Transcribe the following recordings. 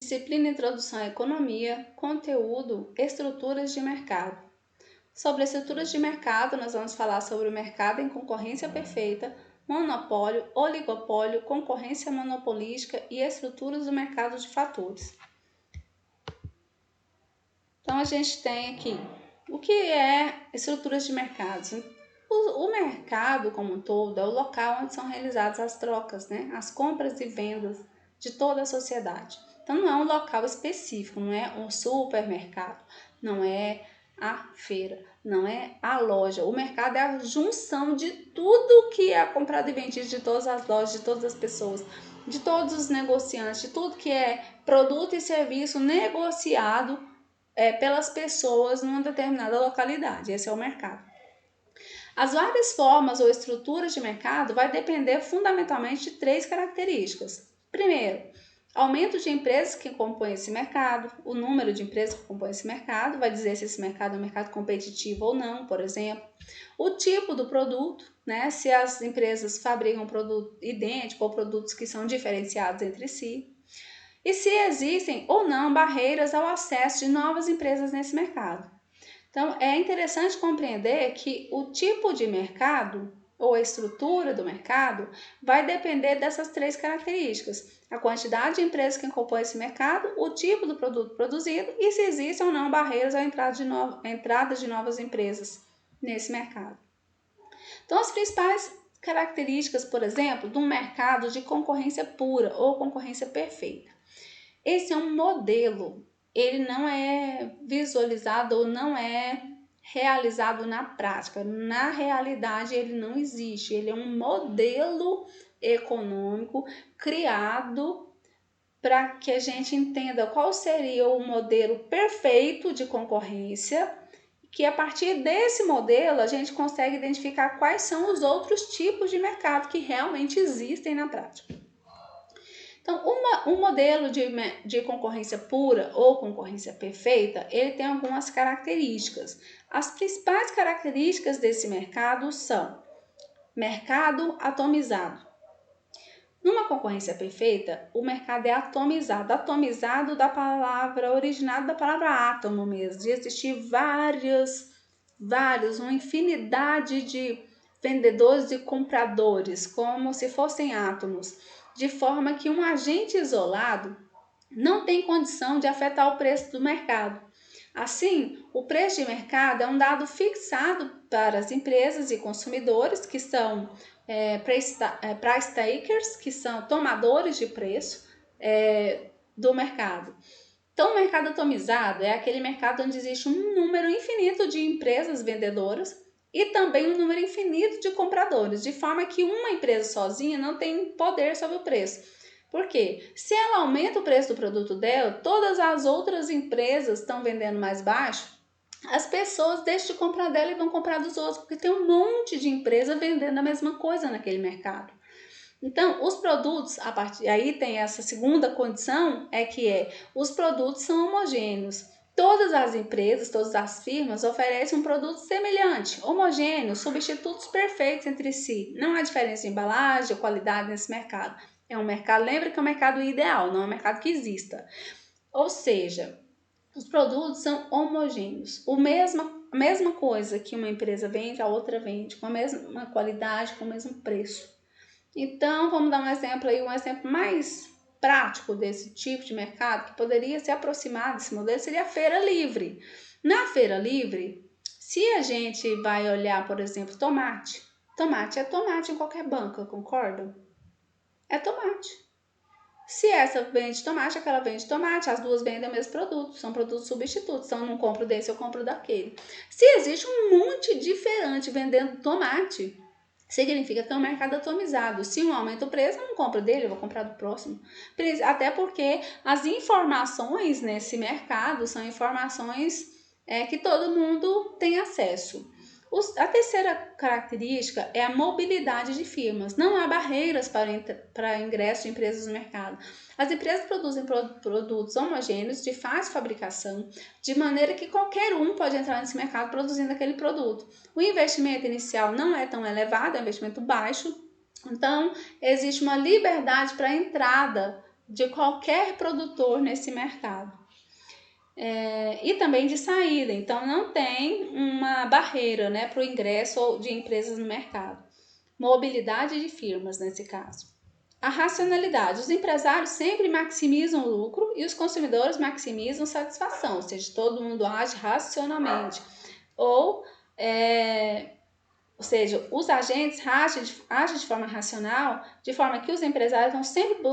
Disciplina Introdução à Economia, conteúdo, estruturas de mercado. Sobre estruturas de mercado, nós vamos falar sobre o mercado em concorrência perfeita, monopólio, oligopólio, concorrência monopolística e estruturas do mercado de fatores. Então, a gente tem aqui o que é estruturas de mercados. O mercado como um todo é o local onde são realizadas as trocas, as compras e vendas de toda a sociedade. Então não é um local específico, não é um supermercado, não é a feira, não é a loja. O mercado é a junção de tudo que é comprado e vendido, de todas as lojas, de todas as pessoas, de todos os negociantes, de tudo que é produto e serviço negociado pelas pessoas numa determinada localidade. Esse é o mercado. As várias formas ou estruturas de mercado vai depender fundamentalmente de três características. Primeiro, aumento de empresas que compõem esse mercado, o número de empresas que compõem esse mercado, vai dizer se esse mercado é um mercado competitivo ou não, por exemplo. O tipo do produto, se as empresas fabricam produto idêntico ou produtos que são diferenciados entre si. E se existem ou não barreiras ao acesso de novas empresas nesse mercado. Então, é interessante compreender que o tipo de mercado ou a estrutura do mercado vai depender dessas três características: a quantidade de empresas que compõem esse mercado, o tipo do produto produzido e se existem ou não barreiras à entrada de novas empresas nesse mercado. Então, as principais características, por exemplo, de um mercado de concorrência pura ou concorrência perfeita. Esse é um modelo, ele não é visualizado ou não é realizado na prática. Na realidade, ele não existe. Ele é um modelo econômico criado para que a gente entenda qual seria o modelo perfeito de concorrência, que a partir desse modelo a gente consegue identificar quais são os outros tipos de mercado que realmente existem na prática. Então, um modelo de concorrência pura ou concorrência perfeita, ele tem algumas características. As principais características desse mercado são mercado atomizado. Numa concorrência perfeita, o mercado é atomizado. Atomizado da palavra, originado da palavra átomo mesmo, de existir uma infinidade de vendedores e compradores, como se fossem átomos, de forma que um agente isolado não tem condição de afetar o preço do mercado. Assim, o preço de mercado é um dado fixado para as empresas e consumidores, que são price takers, que são tomadores de preço do mercado. Então, o mercado atomizado é aquele mercado onde existe um número infinito de empresas vendedoras e também um número infinito de compradores, de forma que uma empresa sozinha não tem poder sobre o preço. Por quê? Se ela aumenta o preço do produto dela, todas as outras empresas estão vendendo mais baixo, as pessoas deixam de comprar dela e vão comprar dos outros, porque tem um monte de empresa vendendo a mesma coisa naquele mercado. Então, os produtos, aí tem essa segunda condição, os produtos são homogêneos. Todas as empresas, todas as firmas oferecem um produto semelhante, homogêneo, substitutos perfeitos entre si. Não há diferença de embalagem ou qualidade nesse mercado. É um mercado, lembra que é um mercado ideal, não é um mercado que exista. Ou seja, os produtos são homogêneos. A mesma coisa que uma empresa vende, a outra vende, com a mesma qualidade, com o mesmo preço. Então, vamos dar um exemplo mais prático desse tipo de mercado, que poderia se aproximar desse modelo, seria a feira livre. Na feira livre, se a gente vai olhar, por exemplo, tomate é tomate em qualquer banca, concordam? É tomate. Se essa vende tomate, aquela vende tomate, as duas vendem o mesmo produto, são produtos substitutos, então eu não compro desse, eu compro daquele. Se existe um monte diferente vendendo tomate, significa que é um mercado atomizado. Se um aumenta o preço, eu não compro dele, eu vou comprar do próximo. Até porque as informações nesse mercado são informações que todo mundo tem acesso. A terceira característica é a mobilidade de firmas. Não há barreiras para ingresso de empresas no mercado. As empresas produzem produtos homogêneos, de fácil fabricação, de maneira que qualquer um pode entrar nesse mercado produzindo aquele produto. O investimento inicial não é tão elevado, é um investimento baixo, então existe uma liberdade para a entrada de qualquer produtor nesse mercado. E também de saída, então não tem uma barreira, né, para o ingresso de empresas no mercado. Mobilidade de firmas nesse caso. A racionalidade. Os empresários sempre maximizam o lucro e os consumidores maximizam satisfação, ou seja, todo mundo age racionalmente. Ou seja, os agentes agem de forma racional, de forma que os empresários vão sempre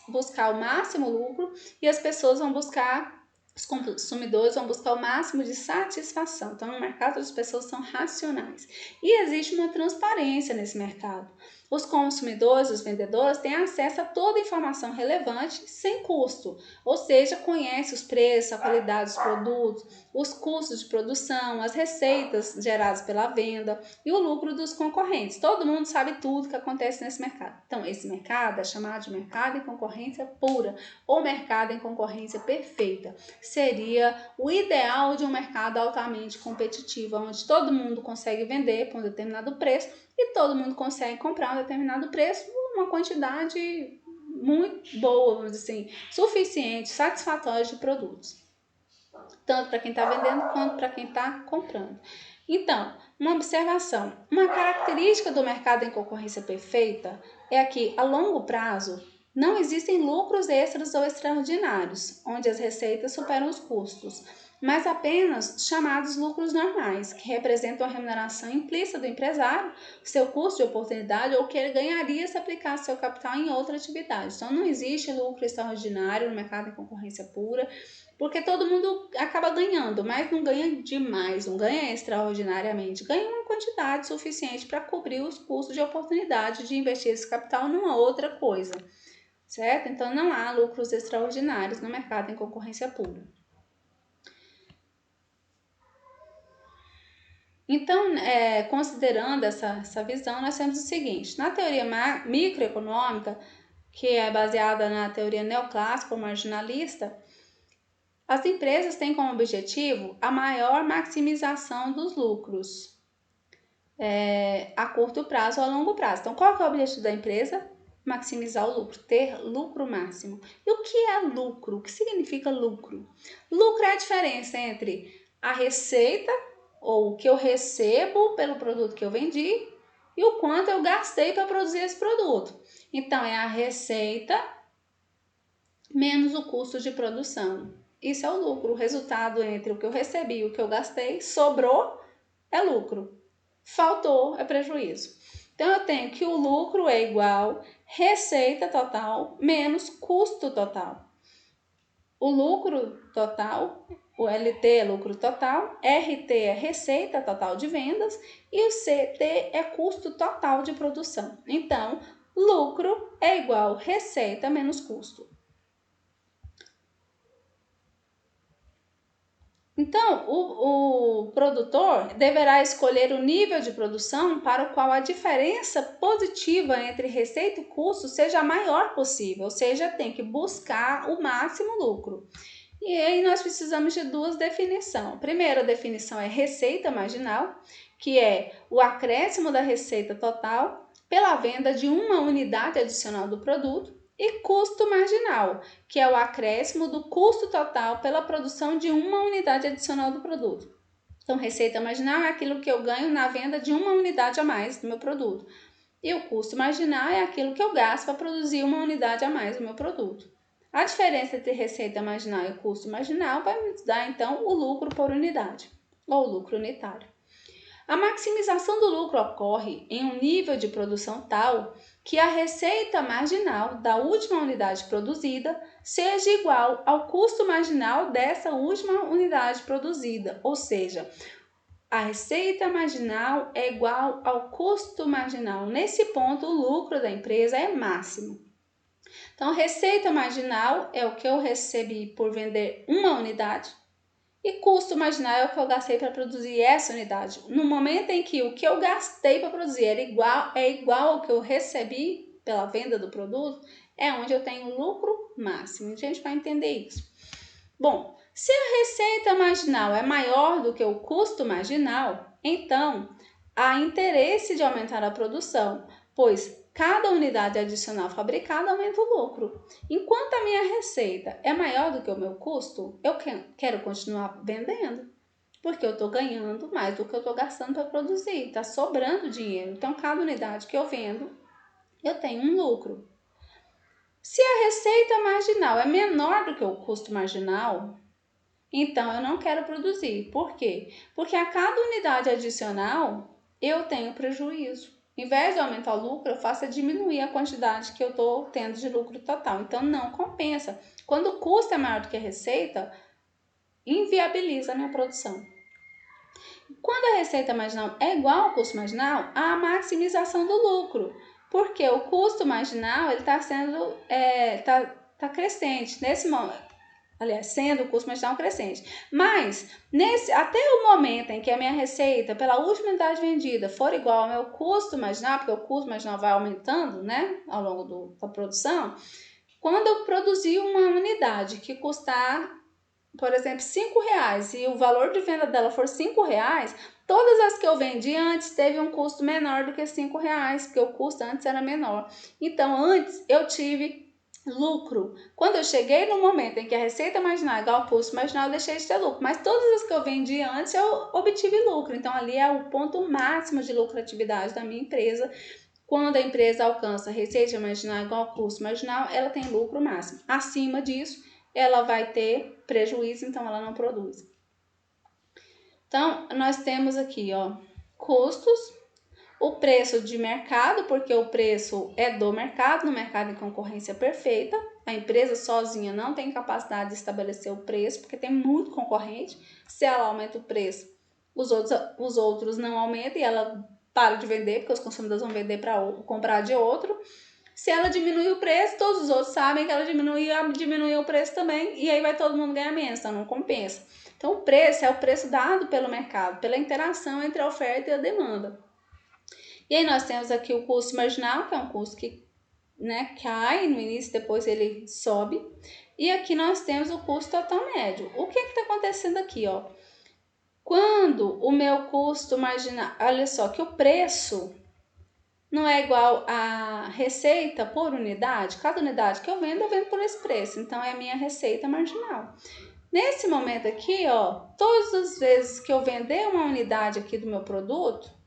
buscar o máximo lucro e as pessoas vão buscar, os consumidores vão buscar o máximo de satisfação. Então, no mercado, as pessoas são racionais. E existe uma transparência nesse mercado. Os consumidores, os vendedores, têm acesso a toda a informação relevante sem custo, ou seja, conhece os preços, a qualidade dos produtos, os custos de produção, as receitas geradas pela venda e o lucro dos concorrentes. Todo mundo sabe tudo que acontece nesse mercado. Então, esse mercado é chamado de mercado em concorrência pura ou mercado em concorrência perfeita. Seria o ideal de um mercado altamente competitivo, onde todo mundo consegue vender por um determinado preço e todo mundo consegue comprar um determinado preço por uma quantidade muito boa, vamos dizer assim, suficiente, satisfatória de produtos. Tanto para quem está vendendo quanto para quem está comprando. Então, uma observação. Uma característica do mercado em concorrência perfeita é que, a longo prazo, não existem lucros extras ou extraordinários, onde as receitas superam os custos, mas apenas chamados lucros normais, que representam a remuneração implícita do empresário, seu custo de oportunidade ou que ele ganharia se aplicasse seu capital em outra atividade. Então, não existe lucro extraordinário no mercado em concorrência pura, porque todo mundo acaba ganhando, mas não ganha demais, não ganha extraordinariamente, ganha uma quantidade suficiente para cobrir os custos de oportunidade de investir esse capital numa outra coisa, certo? Então, não há lucros extraordinários no mercado em concorrência pura. Então, considerando essa visão, nós temos o seguinte: na teoria microeconômica, que é baseada na teoria neoclássica ou marginalista, as empresas têm como objetivo a maior maximização dos lucros a curto prazo ou a longo prazo. Então, qual que é o objetivo da empresa? Maximizar o lucro, ter lucro máximo. E o que é lucro? O que significa lucro? Lucro é a diferença entre a receita ou o que eu recebo pelo produto que eu vendi e o quanto eu gastei para produzir esse produto. Então, é a receita menos o custo de produção. Isso é o lucro. O resultado entre o que eu recebi e o que eu gastei, sobrou, é lucro. Faltou, é prejuízo. Então, eu tenho que o lucro é igual receita total menos custo total. O lucro total, o LT é lucro total, RT é receita total de vendas e o CT é custo total de produção. Então, lucro é igual receita menos custo. Então, o produtor deverá escolher o nível de produção para o qual a diferença positiva entre receita e custo seja a maior possível, ou seja, tem que buscar o máximo lucro. E aí nós precisamos de duas definições. A primeira definição é receita marginal, que é o acréscimo da receita total pela venda de uma unidade adicional do produto. E custo marginal, que é o acréscimo do custo total pela produção de uma unidade adicional do produto. Então, receita marginal é aquilo que eu ganho na venda de uma unidade a mais do meu produto. E o custo marginal é aquilo que eu gasto para produzir uma unidade a mais do meu produto. A diferença entre receita marginal e custo marginal vai nos dar, então, o lucro por unidade, ou lucro unitário. A maximização do lucro ocorre em um nível de produção tal que a receita marginal da última unidade produzida seja igual ao custo marginal dessa última unidade produzida, ou seja, a receita marginal é igual ao custo marginal. Nesse ponto, o lucro da empresa é máximo. Então, receita marginal é o que eu recebi por vender uma unidade e custo marginal é o que eu gastei para produzir essa unidade. No momento em que o que eu gastei para produzir é igual ao que eu recebi pela venda do produto, é onde eu tenho lucro máximo. A gente vai entender isso. Bom, se a receita marginal é maior do que o custo marginal, então há interesse de aumentar a produção, pois cada unidade adicional fabricada aumenta o lucro. Enquanto a minha receita é maior do que o meu custo, eu quero continuar vendendo, porque eu estou ganhando mais do que eu estou gastando para produzir, está sobrando dinheiro. Então, cada unidade que eu vendo, eu tenho um lucro. Se a receita marginal é menor do que o custo marginal, então eu não quero produzir. Por quê? Porque a cada unidade adicional eu tenho prejuízo. Em vez de aumentar o lucro, eu faço diminuir a quantidade que eu estou tendo de lucro total. Então não compensa. Quando o custo é maior do que a receita, inviabiliza a minha produção. Quando a receita marginal é igual ao custo marginal, há a maximização do lucro, porque o custo marginal está sendo tá crescente nesse momento. Aliás, sendo o custo marginal crescente. Mas, até o momento em que a minha receita pela última unidade vendida for igual ao meu custo marginal, porque o custo marginal vai aumentando, né, ao longo da produção, quando eu produzir uma unidade que custar, por exemplo, R$5 e o valor de venda dela for R$5, todas as que eu vendi antes teve um custo menor do que R$5, porque o custo antes era menor. Então, antes eu tive lucro. Quando eu cheguei no momento em que a receita marginal é igual ao custo marginal, eu deixei de ter lucro. Mas todas as que eu vendi antes, eu obtive lucro. Então, ali é o ponto máximo de lucratividade da minha empresa. Quando a empresa alcança a receita marginal igual ao custo marginal, ela tem lucro máximo. Acima disso, ela vai ter prejuízo, então ela não produz. Então, nós temos aqui, ó, custos, o preço de mercado, porque o preço é do mercado, no mercado em concorrência perfeita. A empresa sozinha não tem capacidade de estabelecer o preço, porque tem muito concorrente. Se ela aumenta o preço, os outros não aumentam e ela para de vender, porque os consumidores vão vender para comprar de outro. Se ela diminuir o preço, todos os outros sabem que ela diminuiu o preço também, e aí vai todo mundo ganhar menos, então não compensa. Então, o preço é o preço dado pelo mercado, pela interação entre a oferta e a demanda. E aí nós temos aqui o custo marginal, que é um custo que, né, cai no início, depois ele sobe. E aqui nós temos o custo total médio. O que está acontecendo aqui, ó? Quando o meu custo marginal, olha só, que o preço não é igual à receita por unidade, cada unidade que eu vendo por esse preço, então é a minha receita marginal. Nesse momento aqui, ó, todas as vezes que eu vender uma unidade aqui do meu produto,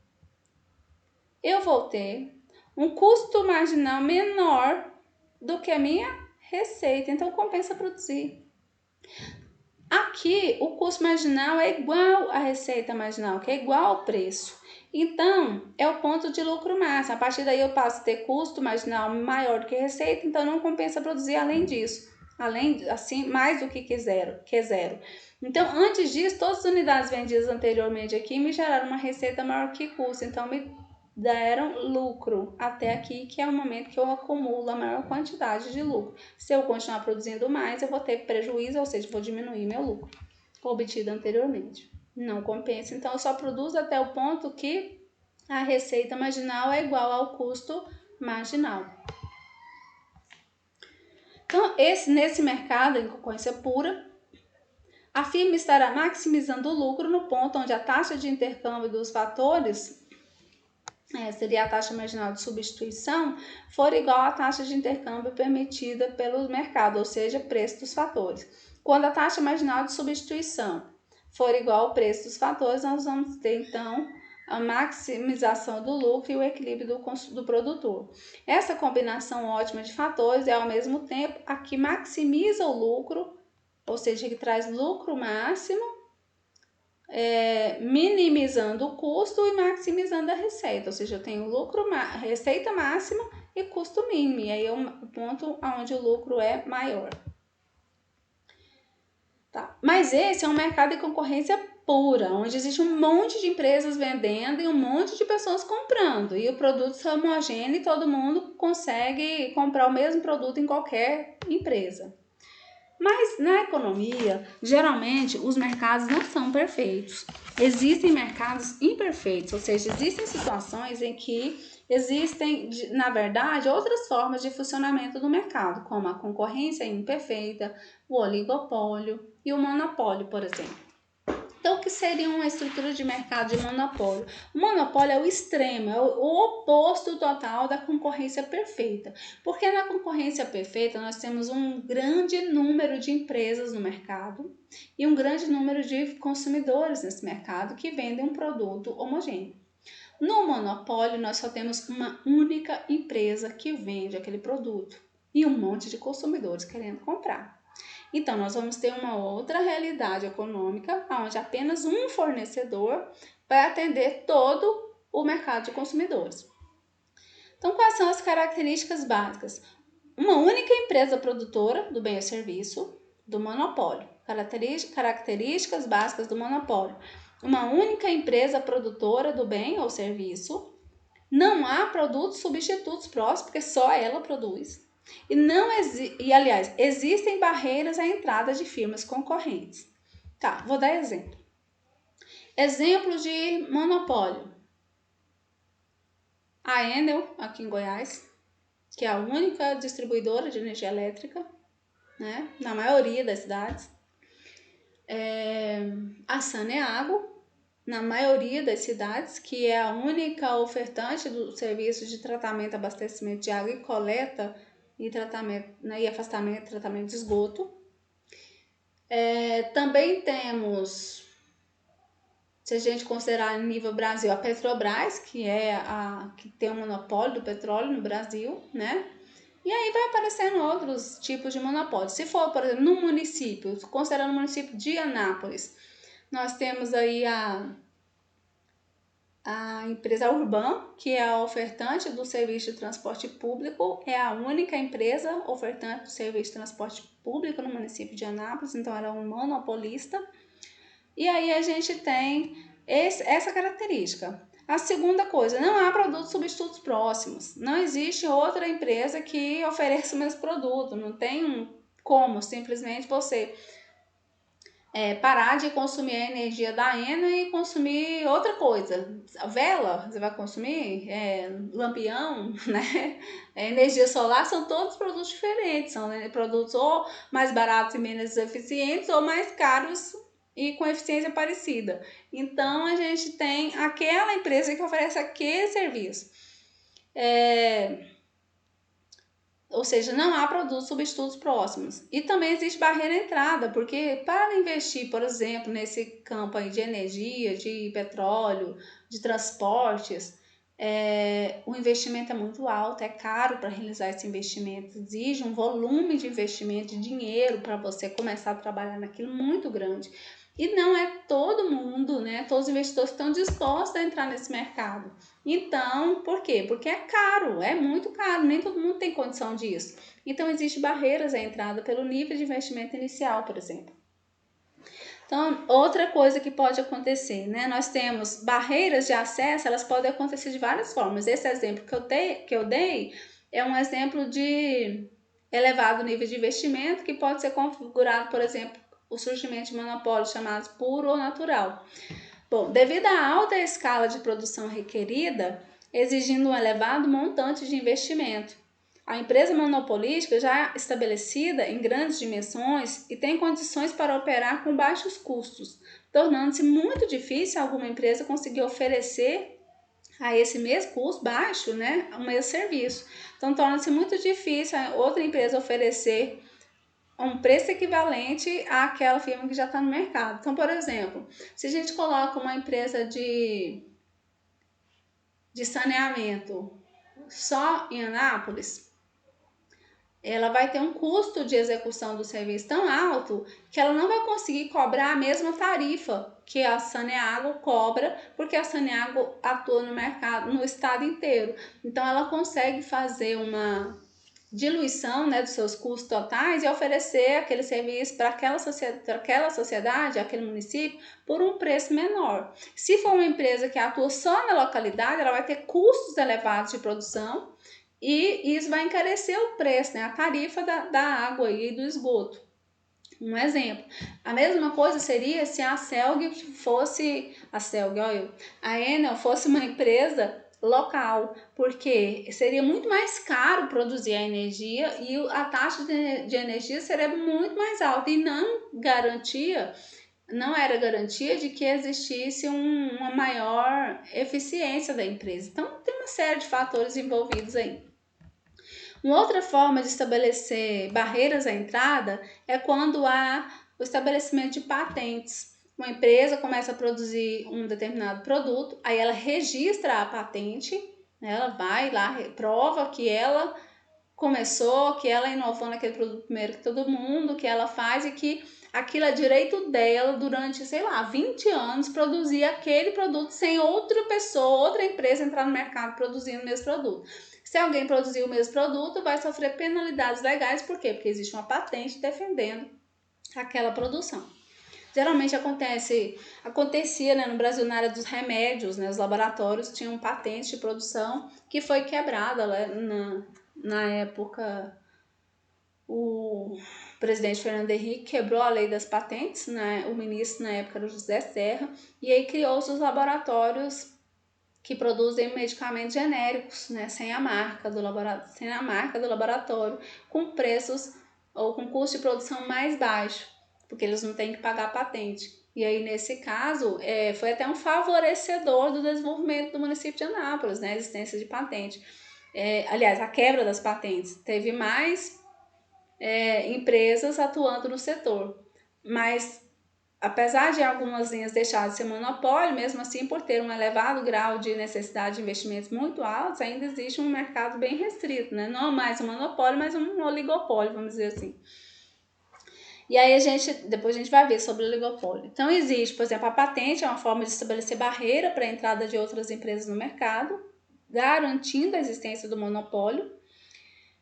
eu vou ter um custo marginal menor do que a minha receita, então compensa produzir. Aqui, o custo marginal é igual à receita marginal, que é igual ao preço. Então, é o ponto de lucro máximo. A partir daí, eu passo a ter custo marginal maior do que receita, então não compensa produzir além disso. Assim, mais do que zero. Então, antes disso, todas as unidades vendidas anteriormente aqui me geraram uma receita maior que custo. Então, me deram lucro até aqui, que é o momento que eu acumulo a maior quantidade de lucro. Se eu continuar produzindo mais, eu vou ter prejuízo, ou seja, vou diminuir meu lucro obtido anteriormente. Não compensa, então eu só produzo até o ponto que a receita marginal é igual ao custo marginal. Então, nesse mercado em concorrência pura, a firma estará maximizando o lucro no ponto onde a taxa de intercâmbio dos fatores, seria a taxa marginal de substituição, for igual à taxa de intercâmbio permitida pelo mercado, ou seja, preço dos fatores. Quando a taxa marginal de substituição for igual ao preço dos fatores, nós vamos ter, então, a maximização do lucro e o equilíbrio do produtor. Essa combinação ótima de fatores é, ao mesmo tempo, a que maximiza o lucro, ou seja, que traz lucro máximo, minimizando o custo e maximizando a receita, ou seja, eu tenho receita máxima e custo mínimo, e aí é o ponto onde o lucro é maior. Tá? Mas esse é um mercado de concorrência pura, onde existe um monte de empresas vendendo e um monte de pessoas comprando, e o produto é homogêneo e todo mundo consegue comprar o mesmo produto em qualquer empresa. Mas na economia, geralmente, os mercados não são perfeitos. Existem mercados imperfeitos, ou seja, existem situações em que existem, na verdade, outras formas de funcionamento do mercado, como a concorrência imperfeita, o oligopólio e o monopólio, por exemplo. Então, o que seria uma estrutura de mercado de monopólio? O monopólio é o extremo, é o oposto total da concorrência perfeita. Porque na concorrência perfeita nós temos um grande número de empresas no mercado e um grande número de consumidores nesse mercado que vendem um produto homogêneo. No monopólio, nós só temos uma única empresa que vende aquele produto e um monte de consumidores querendo comprar. Então, nós vamos ter uma outra realidade econômica, onde apenas um fornecedor vai atender todo o mercado de consumidores. Então, quais são as características básicas? Uma única empresa produtora do bem ou serviço do monopólio. Características básicas do monopólio. Uma única empresa produtora do bem ou serviço. Não há produtos substitutos próximos, porque só ela produz. Aliás, existem barreiras à entrada de firmas concorrentes. Tá, vou dar exemplo. Exemplo de monopólio. A Enel, aqui em Goiás, que é a única distribuidora de energia elétrica, né, na maioria das cidades. A Saneago, na maioria das cidades, que é a única ofertante do serviço de tratamento, abastecimento de água e coleta e tratamento, né, e afastamento e tratamento de esgoto. Também temos, se a gente considerar em nível Brasil, a Petrobras, que é que tem o monopólio do petróleo no Brasil, né? E aí vai aparecendo outros tipos de monopólio. Se for, por exemplo, no município, considerando o município de Anápolis, nós temos aí a empresa Urban, que é a ofertante do serviço de transporte público, é a única empresa ofertante do serviço de transporte público no município de Anápolis, então ela é um monopolista. E aí a gente tem essa característica. A segunda coisa, não há produtos substitutos próximos. Não existe outra empresa que ofereça o mesmo produto. Não tem como simplesmente você parar de consumir a energia da Enel e consumir outra coisa. Vela, você vai consumir, lampião, né? Energia solar, são todos produtos diferentes. São produtos ou mais baratos e menos eficientes ou mais caros e com eficiência parecida. Então, a gente tem aquela empresa que oferece aquele serviço. Ou seja, não há produtos substitutos próximos. E também existe barreira à entrada, porque para investir, por exemplo, nesse campo aí de energia, de petróleo, de transportes, o investimento é muito alto, é caro para realizar esse investimento, exige um volume de investimento, de dinheiro para você começar a trabalhar naquilo muito grande. E não é todo mundo, né? Todos os investidores estão dispostos a entrar nesse mercado. Então, por quê? Porque é caro, é muito caro, nem todo mundo tem condição disso. Então, existem barreiras à entrada pelo nível de investimento inicial, por exemplo. Então, outra coisa que pode acontecer, né? Nós temos barreiras de acesso, elas podem acontecer de várias formas. Esse exemplo que eu dei é um exemplo de elevado nível de investimento que pode ser configurado, por exemplo, o surgimento de monopólios chamados puro ou natural. Bom, devido à alta escala de produção requerida, exigindo um elevado montante de investimento, a empresa monopolística já estabelecida em grandes dimensões e tem condições para operar com baixos custos, tornando-se muito difícil alguma empresa conseguir oferecer a esse mesmo custo baixo, né, o mesmo serviço. Então, torna-se muito difícil a outra empresa oferecer um preço equivalente àquela firma que já está no mercado. Então, por exemplo, se a gente coloca uma empresa de saneamento só em Anápolis, ela vai ter um custo de execução do serviço tão alto que ela não vai conseguir cobrar a mesma tarifa que a Saneago cobra, porque a Saneago atua no mercado, no estado inteiro. Então, ela consegue fazer uma diluição, né, dos seus custos totais e oferecer aquele serviço para aquela sociedade, aquele município, por um preço menor. Se for uma empresa que atua só na localidade, ela vai ter custos elevados de produção e isso vai encarecer o preço, né, a tarifa da água e do esgoto. Um exemplo. A mesma coisa seria se a Celg fosse, a Enel fosse uma empresa local, porque seria muito mais caro produzir a energia e a taxa de energia seria muito mais alta e não garantia não era garantia de que existisse uma maior eficiência da empresa. Então, tem uma série de fatores envolvidos aí. Uma outra forma de estabelecer barreiras à entrada é quando há o estabelecimento de patentes. Uma empresa começa a produzir um determinado produto, aí ela registra a patente, né? Ela vai lá, prova que ela começou, que ela inovou naquele produto primeiro que todo mundo, que ela faz e que aquilo é direito dela durante, sei lá, 20 anos produzir aquele produto sem outra pessoa, outra empresa entrar no mercado produzindo o mesmo produto. Se alguém produzir o mesmo produto, vai sofrer penalidades legais, por quê? Porque existe uma patente defendendo aquela produção. Geralmente acontecia, né, no Brasil na área dos remédios, né, os laboratórios tinham patente de produção que foi quebrada, né, na época. O presidente Fernando Henrique quebrou a lei das patentes, né? O ministro na época era o José Serra, e aí criou-se os laboratórios que produzem medicamentos genéricos, né? Sem a marca do laboratório, com preços ou com custo de produção mais baixo, porque eles não têm que pagar patente. E aí, nesse caso, foi até um favorecedor do desenvolvimento do município de Anápolis, né? A existência de patente. Aliás, a quebra das patentes teve mais empresas atuando no setor. Mas, apesar de algumas linhas deixarem de ser monopólio, mesmo assim, por ter um elevado grau de necessidade de investimentos muito altos, ainda existe um mercado bem restrito, né? Não mais um monopólio, mas um oligopólio, vamos dizer assim. E aí depois a gente vai ver sobre o oligopólio. Então existe, por exemplo, a patente é uma forma de estabelecer barreira para a entrada de outras empresas no mercado, garantindo a existência do monopólio.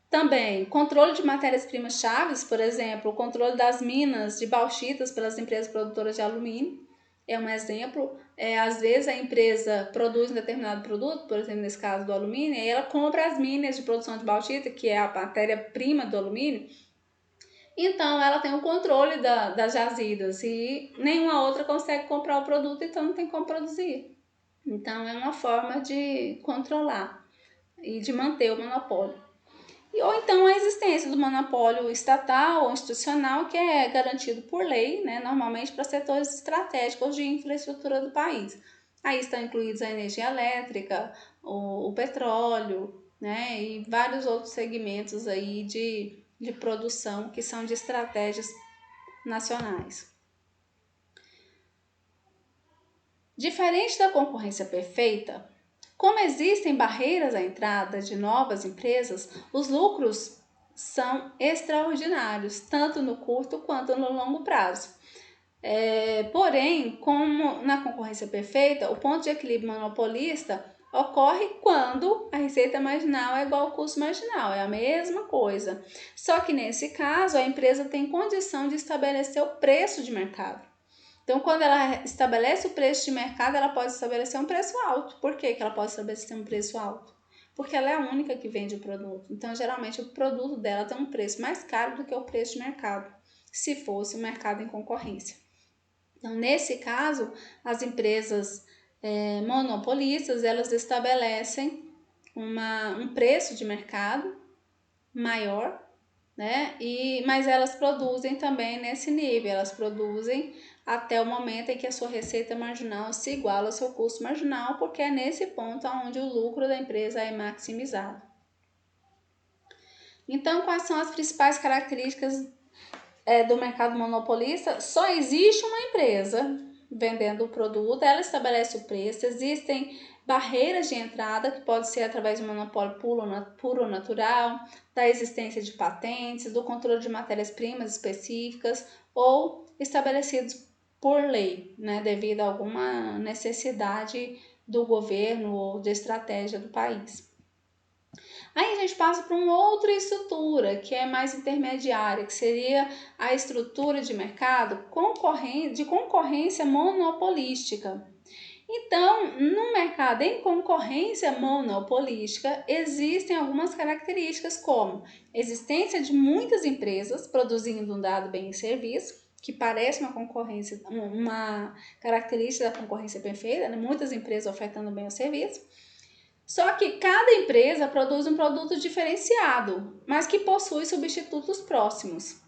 Também, controle de matérias-primas chaves, por exemplo, o controle das minas de bauxitas pelas empresas produtoras de alumínio, é um exemplo. Às vezes a empresa produz um determinado produto, por exemplo, nesse caso do alumínio, e ela compra as minas de produção de bauxita, que é a matéria-prima do alumínio, então ela tem o controle das jazidas e nenhuma outra consegue comprar o produto, então não tem como produzir. Então é uma forma de controlar e de manter o monopólio. Ou então a existência do monopólio estatal ou institucional, que é garantido por lei, né, normalmente para setores estratégicos de infraestrutura do país. Aí estão incluídos a energia elétrica, o petróleo, né, e vários outros segmentos aí de produção que são de estratégias nacionais. Diferente da concorrência perfeita, como existem barreiras à entrada de novas empresas, os lucros são extraordinários, tanto no curto quanto no longo prazo. Porém, como na concorrência perfeita, o ponto de equilíbrio monopolista ocorre quando a receita marginal é igual ao custo marginal, é a mesma coisa. Só que nesse caso, a empresa tem condição de estabelecer o preço de mercado. Então, quando ela estabelece o preço de mercado, ela pode estabelecer um preço alto. Por que ela pode estabelecer um preço alto? Porque ela é a única que vende o produto. Então, geralmente, o produto dela tem um preço mais caro do que o preço de mercado, se fosse um mercado em concorrência. Então, nesse caso, as empresas monopolistas, elas estabelecem um preço de mercado maior, né? Mas elas produzem também nesse nível, elas produzem até o momento em que a sua receita marginal se iguala ao seu custo marginal, porque é nesse ponto onde o lucro da empresa é maximizado. Então, quais são as principais características do mercado monopolista? Só existe uma empresa vendendo o produto, ela estabelece o preço, existem barreiras de entrada, que pode ser através do monopólio puro ou natural, da existência de patentes, do controle de matérias-primas específicas ou estabelecidos por lei, né, devido a alguma necessidade do governo ou de estratégia do país. Aí a gente passa para uma outra estrutura, que é mais intermediária, que seria a estrutura de mercado de concorrência monopolística. Então, no mercado em concorrência monopolística, existem algumas características, como existência de muitas empresas produzindo um dado bem e serviço, que parece uma característica da concorrência perfeita, né? Muitas empresas ofertando bem o serviço. Só que cada empresa produz um produto diferenciado, mas que possui substitutos próximos.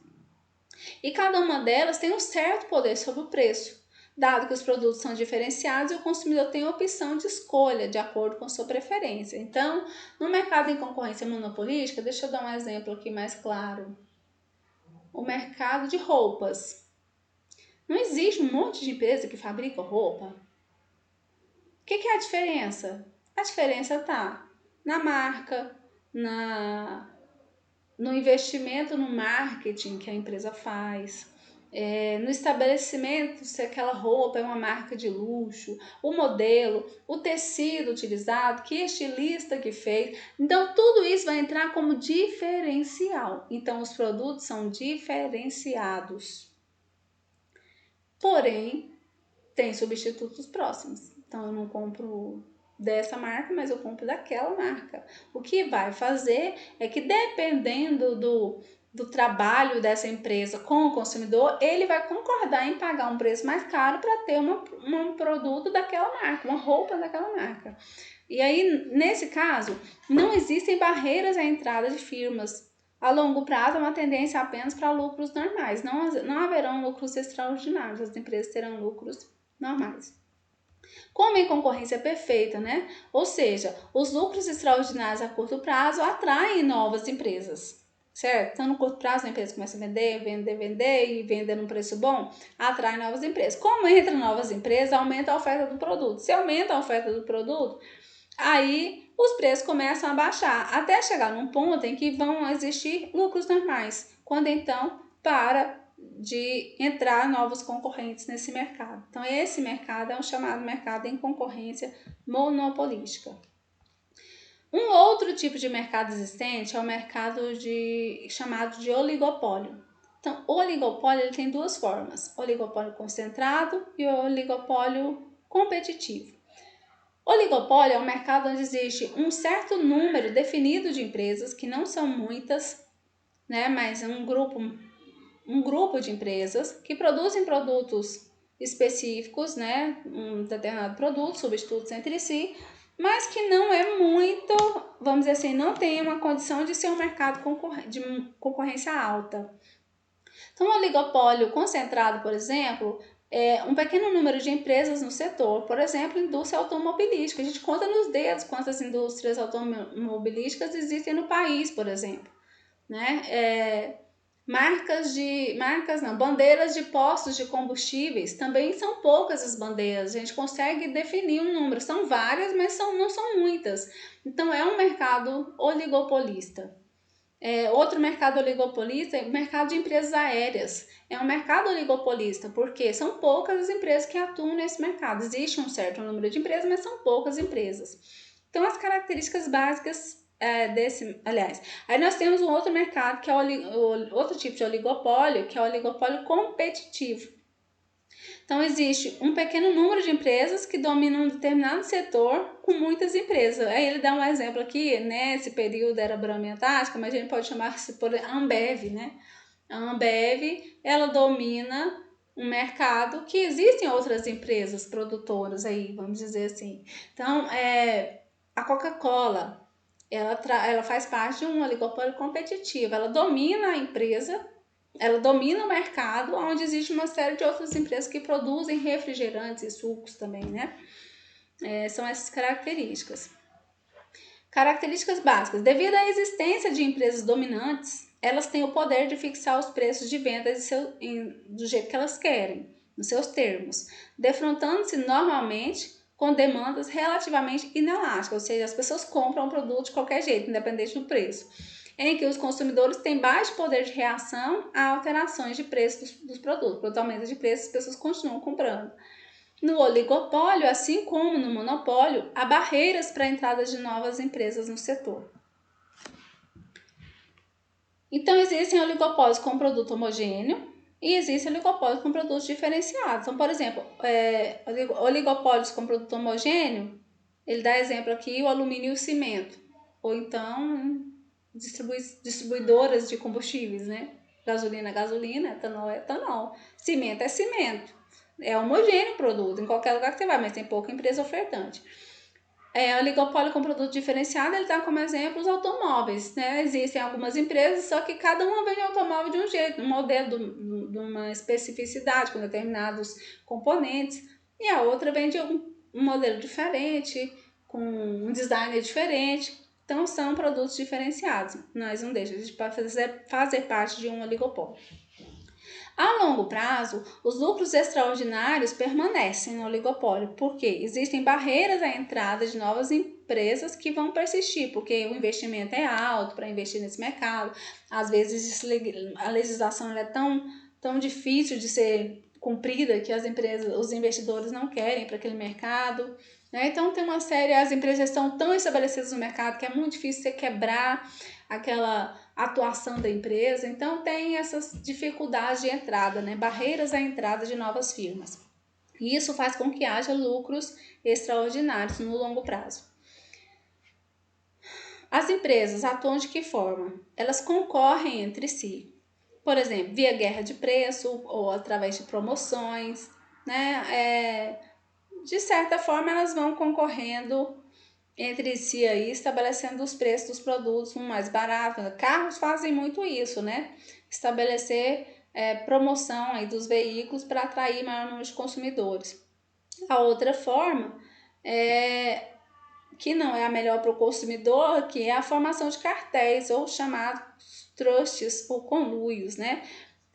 E cada uma delas tem um certo poder sobre o preço, dado que os produtos são diferenciados e o consumidor tem a opção de escolha de acordo com sua preferência. Então, no mercado em concorrência monopolística, deixa eu dar um exemplo aqui mais claro. O mercado de roupas. Não existe um monte de empresa que fabrica roupa? O que é a diferença? A diferença está na marca, no investimento no marketing que a empresa faz, no estabelecimento, se aquela roupa é uma marca de luxo, o modelo, o tecido utilizado, que estilista que fez. Então, tudo isso vai entrar como diferencial. Então, os produtos são diferenciados. Porém, tem substitutos próximos. Então, eu não compro dessa marca, mas eu compro daquela marca. O que vai fazer é que, dependendo do trabalho dessa empresa com o consumidor, ele vai concordar em pagar um preço mais caro para ter um produto daquela marca, uma roupa daquela marca. E aí, nesse caso, não existem barreiras à entrada de firmas. A longo prazo, é uma tendência apenas para lucros normais. Não haverão lucros extraordinários, as empresas terão lucros normais. Como em concorrência perfeita, né? Ou seja, os lucros extraordinários a curto prazo atraem novas empresas, certo? Então, no curto prazo, a empresa começa a vender e vender num preço bom, atrai novas empresas. Como entra novas empresas, aumenta a oferta do produto. Se aumenta a oferta do produto, aí os preços começam a baixar, até chegar num ponto em que vão existir lucros normais, quando então para de entrar novos concorrentes nesse mercado. Então, esse mercado é um chamado mercado em concorrência monopolística. Um outro tipo de mercado existente é o mercado chamado de oligopólio. Então, o oligopólio ele tem duas formas, oligopólio concentrado e oligopólio competitivo. Oligopólio é um mercado onde existe um certo número definido de empresas, que não são muitas, né, mas é um grupo de empresas que produzem produtos específicos, né, um determinado produto, substitutos entre si, mas que não é muito, vamos dizer assim, não tem uma condição de ser um mercado de concorrência alta. Então, o oligopólio concentrado, por exemplo, é um pequeno número de empresas no setor, por exemplo, indústria automobilística. A gente conta nos dedos quantas indústrias automobilísticas existem no país, por exemplo, né? Bandeiras de postos de combustíveis, também são poucas as bandeiras, a gente consegue definir um número, são várias, mas não são muitas. Então, é um mercado oligopolista. Outro mercado oligopolista é o mercado de empresas aéreas. É um mercado oligopolista, porque são poucas as empresas que atuam nesse mercado. Existe um certo número de empresas, mas são poucas empresas. Então, as características básicas aí nós temos um outro mercado, que é outro tipo de oligopólio, que é o oligopólio competitivo. Então, existe um pequeno número de empresas que dominam um determinado setor com muitas empresas. Aí ele dá um exemplo aqui, nesse período era Brahma e Antártica, mas a gente pode chamar-se por Ambev, né? A Ambev, ela domina um mercado que existem outras empresas produtoras aí, vamos dizer assim. Então, a Coca-Cola, ela faz parte de um oligopólio competitivo, ela domina a empresa, ela domina o mercado, onde existe uma série de outras empresas que produzem refrigerantes e sucos também, né? São essas características. Características básicas. Devido à existência de empresas dominantes, elas têm o poder de fixar os preços de venda do jeito que elas querem, nos seus termos, defrontando-se normalmente com demandas relativamente inelásticas, ou seja, as pessoas compram o produto de qualquer jeito, independente do preço, em que os consumidores têm baixo poder de reação a alterações de preço dos produtos. Quando aumenta de preço, as pessoas continuam comprando. No oligopólio, assim como no monopólio, há barreiras para a entrada de novas empresas no setor. Então, existem oligopólios com produto homogêneo e existem oligopólios com produtos diferenciados. Então, por exemplo, oligopólios com produto homogêneo, ele dá exemplo aqui o alumínio e o cimento. Ou então, distribuidoras de combustíveis, né? Gasolina é gasolina, etanol é etanol, cimento é cimento. É homogêneo o produto, em qualquer lugar que você vai, mas tem pouca empresa ofertante. Oligopólio com produto diferenciado, ele está como exemplo os automóveis, né? Existem algumas empresas, só que cada uma vende automóvel de um jeito, um modelo de uma especificidade com determinados componentes, e a outra vende um modelo diferente, com um design diferente. Então, são produtos diferenciados, mas não deixa de fazer parte de um oligopólio. A longo prazo, os lucros extraordinários permanecem no oligopólio, porque existem barreiras à entrada de novas empresas que vão persistir, porque o investimento é alto para investir nesse mercado. Às vezes a legislação é tão difícil de ser cumprida que os investidores não querem para aquele mercado. Né? Então tem uma série, as empresas estão tão estabelecidas no mercado que é muito difícil você quebrar aquela atuação da empresa, então tem essas dificuldades de entrada, né? Barreiras à entrada de novas firmas. E isso faz com que haja lucros extraordinários no longo prazo. As empresas atuam de que forma? Elas concorrem entre si. Por exemplo, via guerra de preço ou através de promoções, né? De certa forma, elas vão concorrendo entre si aí, estabelecendo os preços dos produtos um mais barato. Carros fazem muito isso, né? Estabelecer promoção aí dos veículos para atrair maior número de consumidores. A outra forma que não é a melhor para o consumidor, que é a formação de cartéis ou chamados trusts ou conluios, né?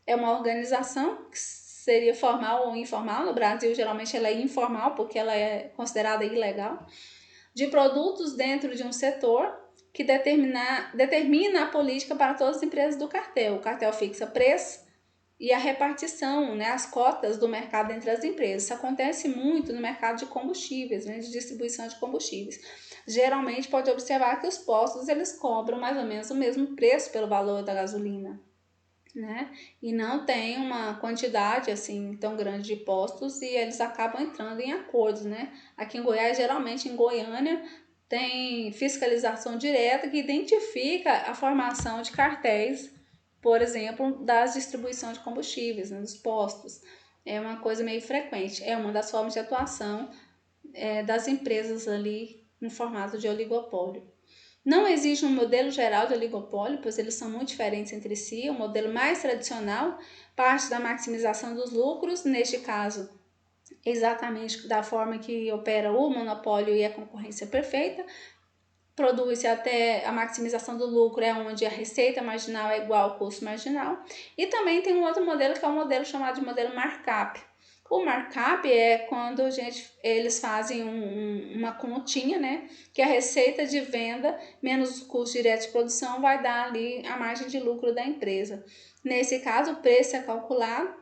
É uma organização que seria formal ou informal. No Brasil, geralmente ela é informal porque ela é considerada ilegal, de produtos dentro de um setor que determina a política para todas as empresas do cartel. O cartel fixa preço e a repartição, né, as cotas do mercado entre as empresas. Isso acontece muito no mercado de combustíveis, né, de distribuição de combustíveis. Geralmente pode observar que os postos eles cobram mais ou menos o mesmo preço pelo valor da gasolina, né? E não tem uma quantidade assim tão grande de postos e eles acabam entrando em acordos, né? Aqui em Goiás, geralmente em Goiânia, tem fiscalização direta que identifica a formação de cartéis, por exemplo, das distribuições de combustíveis, né, dos postos. É uma coisa meio frequente, é uma das formas de atuação das empresas ali no formato de oligopólio. Não existe um modelo geral de oligopólio, pois eles são muito diferentes entre si. O modelo mais tradicional parte da maximização dos lucros, neste caso, exatamente da forma que opera o monopólio e a concorrência perfeita. Produz-se até a maximização do lucro, é onde a receita marginal é igual ao custo marginal. E também tem um outro modelo, que é o modelo chamado de modelo markup. O markup é quando eles fazem uma continha, né? Que a receita de venda menos o custo direto de produção vai dar ali a margem de lucro da empresa. Nesse caso, o preço é calculado,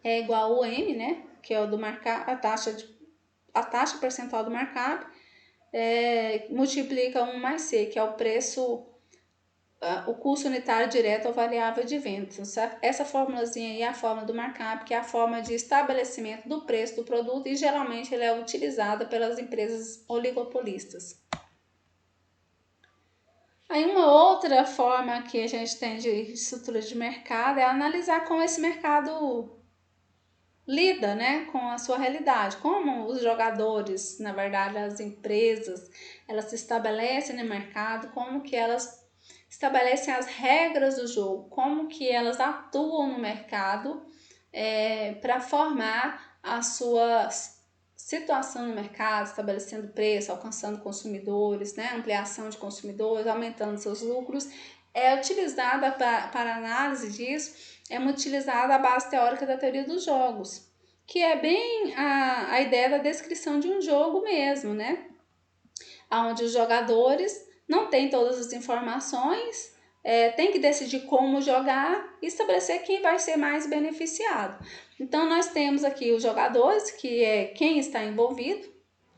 é igual ao M, né? Que é o do markup, a taxa percentual do markup, multiplica 1 mais C, que é o preço, o custo unitário direto ou variável de venda. Essa formulazinha aí é a forma do markup, que é a forma de estabelecimento do preço do produto e geralmente ele é utilizada pelas empresas oligopolistas. Aí uma outra forma que a gente tem de estrutura de mercado é analisar como esse mercado lida, né, com a sua realidade, como os jogadores, na verdade as empresas, elas se estabelecem no mercado, como que elas estabelecem as regras do jogo, como que elas atuam no mercado para formar a sua situação no mercado, estabelecendo preço, alcançando consumidores, né, ampliação de consumidores, aumentando seus lucros. É utilizada para análise disso, é muito utilizada a base teórica da teoria dos jogos, que é bem a ideia da descrição de um jogo mesmo, né? Onde os jogadores não têm todas as informações, tem que decidir como jogar e estabelecer quem vai ser mais beneficiado. Então, nós temos aqui os jogadores, que é quem está envolvido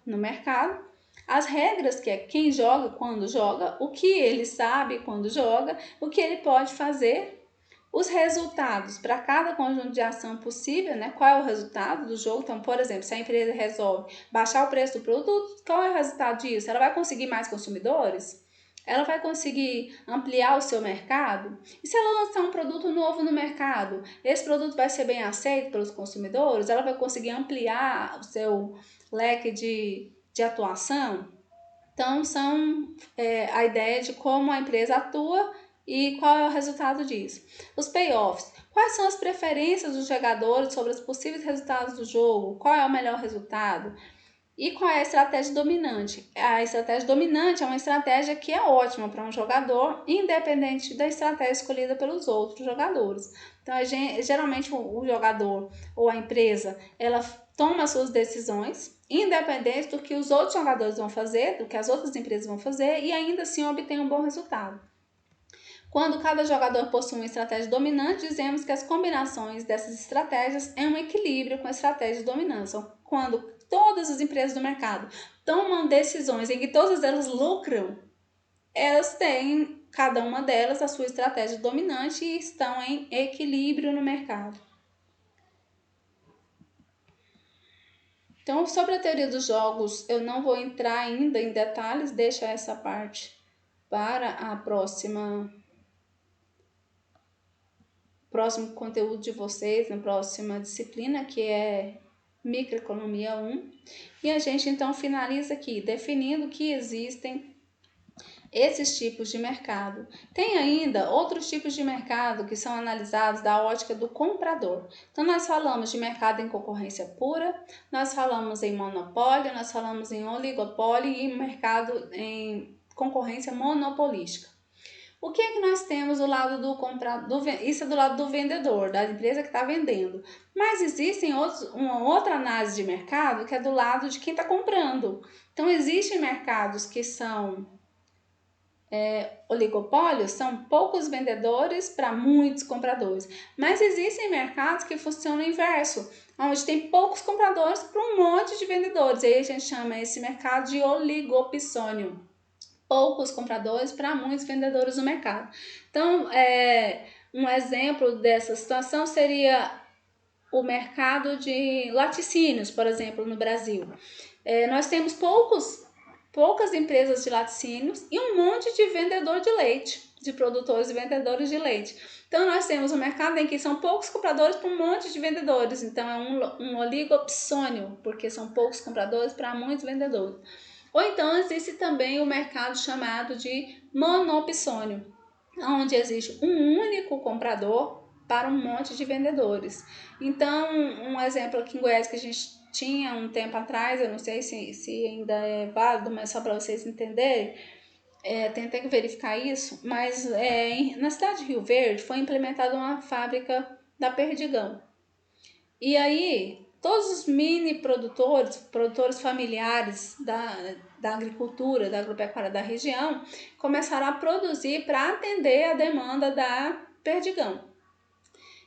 no mercado, as regras, que é quem joga, quando joga, o que ele sabe quando joga, o que ele pode fazer, os resultados para cada conjunto de ação possível, né? Qual é o resultado do jogo? Então, por exemplo, se a empresa resolve baixar o preço do produto, qual é o resultado disso? Ela vai conseguir mais consumidores? Ela vai conseguir ampliar o seu mercado? E se ela lançar um produto novo no mercado, esse produto vai ser bem aceito pelos consumidores? Ela vai conseguir ampliar o seu leque de atuação? Então, são a ideia de como a empresa atua e qual é o resultado disso. Os payoffs. Quais são as preferências dos jogadores sobre os possíveis resultados do jogo? Qual é o melhor resultado? E qual é a estratégia dominante? A estratégia dominante é uma estratégia que é ótima para um jogador, independente da estratégia escolhida pelos outros jogadores. Então, geralmente o jogador ou a empresa, ela toma suas decisões, independente do que os outros jogadores vão fazer, do que as outras empresas vão fazer, e ainda assim obtém um bom resultado. Quando cada jogador possui uma estratégia dominante, dizemos que as combinações dessas estratégias é um equilíbrio com a estratégia de dominância. Quando todas as empresas do mercado tomam decisões em que todas elas lucram, elas têm, cada uma delas, a sua estratégia dominante e estão em equilíbrio no mercado. Então, sobre a teoria dos jogos, eu não vou entrar ainda em detalhes, deixa essa parte para a próximo conteúdo de vocês, na próxima disciplina, que é Microeconomia 1. E a gente então finaliza aqui, definindo que existem esses tipos de mercado. Tem ainda outros tipos de mercado que são analisados da ótica do comprador. Então, nós falamos de mercado em concorrência pura, nós falamos em monopólio, nós falamos em oligopólio e mercado em concorrência monopolística. O que é que nós temos do lado do comprador? Isso é do lado do vendedor, da empresa que está vendendo. Mas existem uma outra análise de mercado que é do lado de quem está comprando. Então, existem mercados que são oligopólios, são poucos vendedores para muitos compradores. Mas existem mercados que funcionam inverso, onde tem poucos compradores para um monte de vendedores. E aí a gente chama esse mercado de oligopsônio. Poucos compradores para muitos vendedores no mercado. Então, um exemplo dessa situação seria o mercado de laticínios, por exemplo, no Brasil. Nós temos poucas empresas de laticínios e um monte de vendedor de leite, de produtores e vendedores de leite. Então, nós temos um mercado em que são poucos compradores para um monte de vendedores. Então, é um oligopsônio, porque são poucos compradores para muitos vendedores. Ou então existe também o mercado chamado de monopsônio, onde existe um único comprador para um monte de vendedores. Então, um exemplo aqui em Goiás que a gente tinha um tempo atrás, eu não sei se ainda é válido, mas só para vocês entenderem, tentei verificar isso, mas na cidade de Rio Verde foi implementada uma fábrica da Perdigão. E aí, todos os mini produtores familiares da agricultura, da agropecuária da região, começaram a produzir para atender a demanda da Perdigão.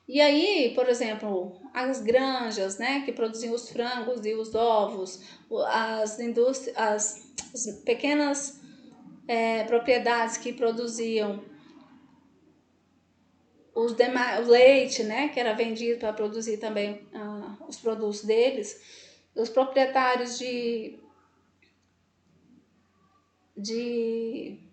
E aí, por exemplo, as granjas, né, que produziam os frangos e os ovos, as pequenas propriedades que produziam o leite, né, que era vendido para produzir também os produtos deles, os proprietários de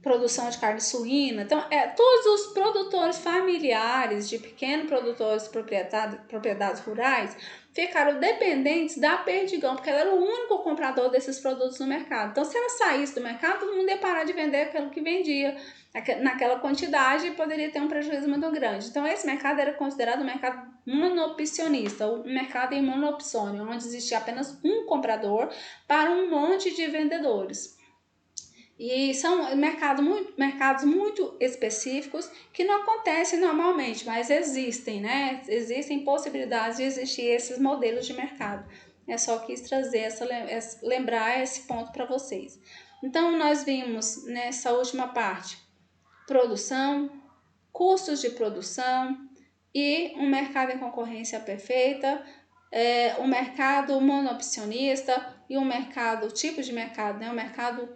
produção de carne suína. Então, todos os produtores familiares, de pequenos produtores, propriedades rurais, ficaram dependentes da Perdigão, porque ela era o único comprador desses produtos no mercado. Então, se ela saísse do mercado, todo mundo ia parar de vender aquilo que vendia naquela quantidade e poderia ter um prejuízo muito grande. Então, esse mercado era considerado um mercado monopcionista, um mercado em monopsônio, onde existia apenas um comprador para um monte de vendedores. E são mercados muito específicos que não acontecem normalmente, mas existem, né? Existem possibilidades de existir esses modelos de mercado. É só quis trazer lembrar esse ponto para vocês. Então, nós vimos nessa última parte produção, custos de produção e um mercado em concorrência perfeita, um mercado monopcionista e um tipo de mercado, né? Um mercado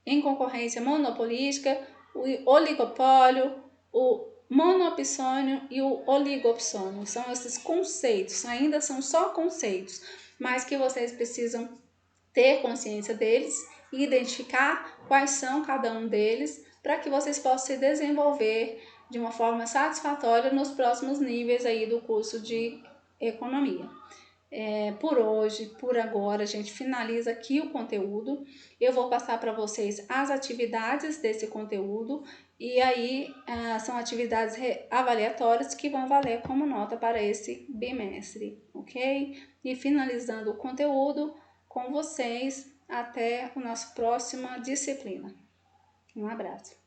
em concorrência monopolística, o oligopólio, o monopsônio e o oligopsônio. São esses conceitos, ainda são só conceitos, mas que vocês precisam ter consciência deles e identificar quais são cada um deles para que vocês possam se desenvolver de uma forma satisfatória nos próximos níveis aí do curso de economia. por hoje, por agora, a gente finaliza aqui o conteúdo. Eu vou passar para vocês as atividades desse conteúdo e aí são atividades avaliatórias que vão valer como nota para esse bimestre, ok? E finalizando o conteúdo com vocês até a nossa próxima disciplina. Um abraço.